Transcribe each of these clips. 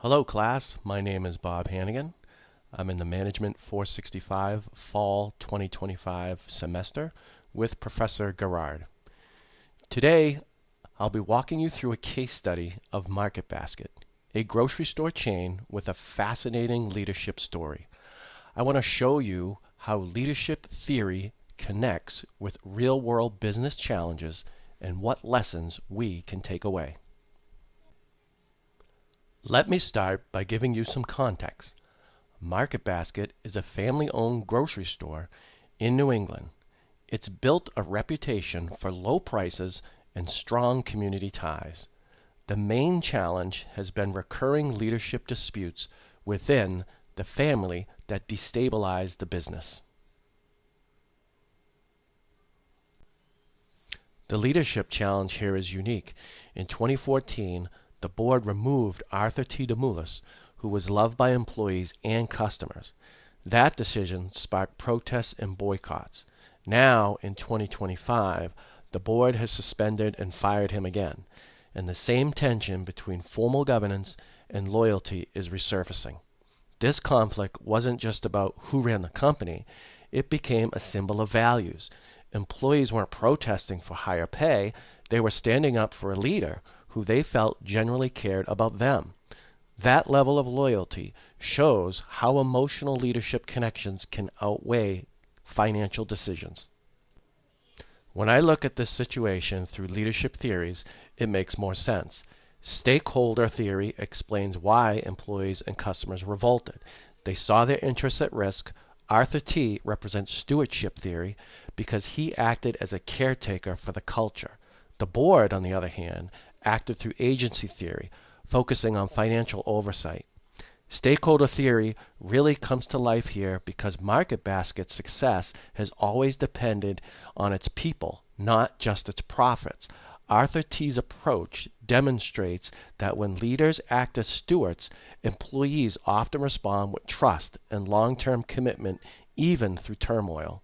Hello class, my name is Bob Hannigan. I'm in the Management 465 Fall 2025 semester with Professor Garrard. Today, I'll be walking you through a case study of MarketBasket, a grocery store chain with a fascinating leadership story. I want to show you how leadership theory connects with real-world business challenges and what lessons we can take away. Let me start by giving you some context. MarketBasket is a family-owned grocery store in New England. It's built a reputation for low prices and strong community ties. The main challenge has been recurring leadership disputes within the family that destabilized the business. The leadership challenge here is unique. In 2014, the board removed Arthur T. DeMoulas, who was loved by employees and customers. That decision sparked protests and boycotts. Now, in 2025, the board has suspended and fired him again, and the same tension between formal governance and loyalty is resurfacing. This conflict wasn't just about who ran the company, it became a symbol of values. Employees weren't protesting for higher pay, they were standing up for a leader who they felt generally cared about them. That level of loyalty shows how emotional leadership connections can outweigh financial decisions. When I look at this situation through leadership theories, it makes more sense. Stakeholder theory explains why employees and customers revolted. They saw their interests at risk. Arthur T. represents stewardship theory because he acted as a caretaker for the culture. The board, on the other hand, acted through agency theory, focusing on financial oversight. Stakeholder theory really comes to life here because MarketBasket's success has always depended on its people, not just its profits. Arthur T.'s approach demonstrates that when leaders act as stewards, employees often respond with trust and long-term commitment, even through turmoil.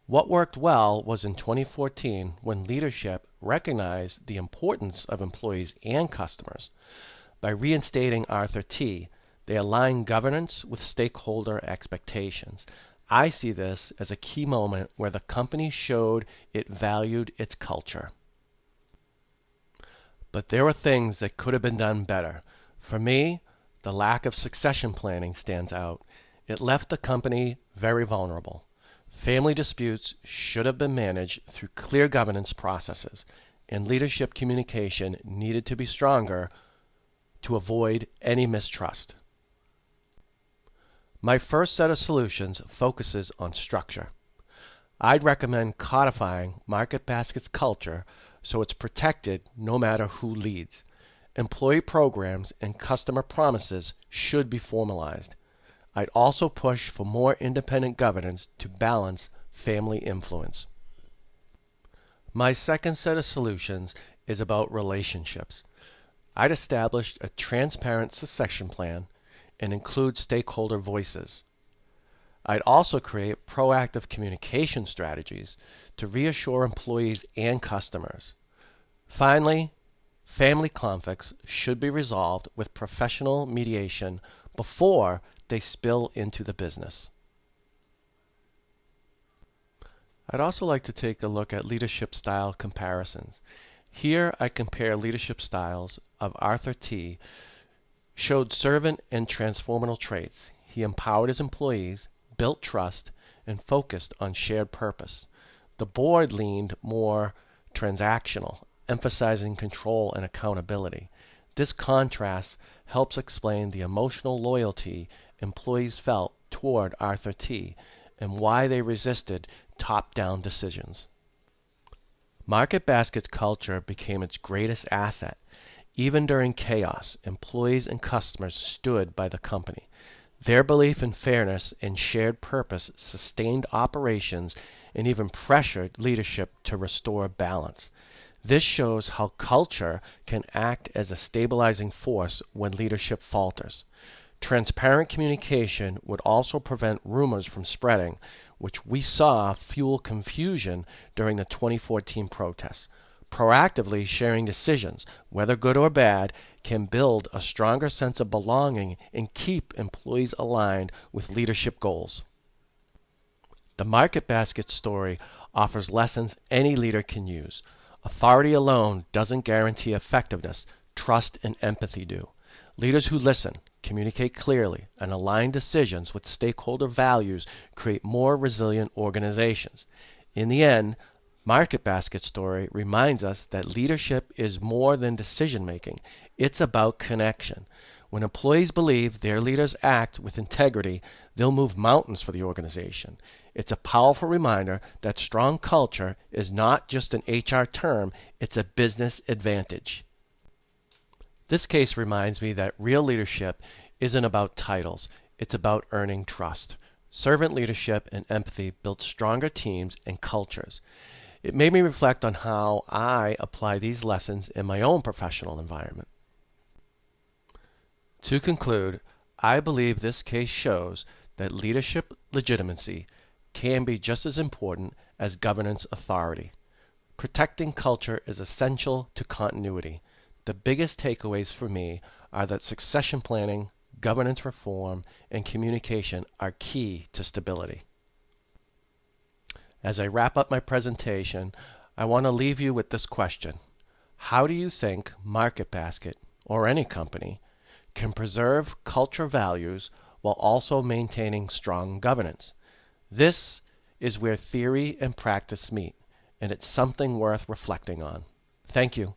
What worked well was in 2014 when leadership recognized the importance of employees and customers. By reinstating Arthur T., they aligned governance with stakeholder expectations. I see this as a key moment where the company showed it valued its culture. But there were things that could have been done better. For me, the lack of succession planning stands out. It left the company very vulnerable. Family disputes should have been managed through clear governance processes, and leadership communication needed to be stronger to avoid any mistrust. My first set of solutions focuses on structure. I'd recommend codifying MarketBasket's culture so it's protected no matter who leads. Employee programs and customer promises should be formalized. I'd also push for more independent governance to balance family influence. My second set of solutions is about relationships. I'd established a transparent succession plan and include stakeholder voices. I'd also create proactive communication strategies to reassure employees and customers. Finally, family conflicts should be resolved with professional mediation before they spill into the business. I'd also like to take a look at leadership style comparisons. Here I compare leadership styles of Arthur T. Showed servant and transformational traits. He empowered his employees, built trust, and focused on shared purpose. The board leaned more transactional, emphasizing control and accountability. This contrast helps explain the emotional loyalty employees felt toward Arthur T. and why they resisted top-down decisions. MarketBasket's culture became its greatest asset. Even during chaos, employees and customers stood by the company. Their belief in fairness and shared purpose sustained operations and even pressured leadership to restore balance. This shows how culture can act as a stabilizing force when leadership falters. Transparent communication would also prevent rumors from spreading, which we saw fuel confusion during the 2014 protests. Proactively sharing decisions, whether good or bad, can build a stronger sense of belonging and keep employees aligned with leadership goals. The Market Basket story offers lessons any leader can use. Authority alone doesn't guarantee effectiveness. Trust and empathy do. Leaders who listen, communicate clearly, and align decisions with stakeholder values create more resilient organizations. In the end, Market Basket story reminds us that leadership is more than decision making. It's about connection. When employees believe their leaders act with integrity, they'll move mountains for the organization. It's a powerful reminder that strong culture is not just an HR term, it's a business advantage. This case reminds me that real leadership isn't about titles, it's about earning trust. Servant leadership and empathy build stronger teams and cultures. It made me reflect on how I apply these lessons in my own professional environment. To conclude, I believe this case shows that leadership legitimacy can be just as important as governance authority. Protecting culture is essential to continuity. The biggest takeaways for me are that succession planning, governance reform, and communication are key to stability. As I wrap up my presentation, I want to leave you with this question. How do you think Market Basket, or any company, can preserve culture values while also maintaining strong governance? This is where theory and practice meet, and it's something worth reflecting on. Thank you.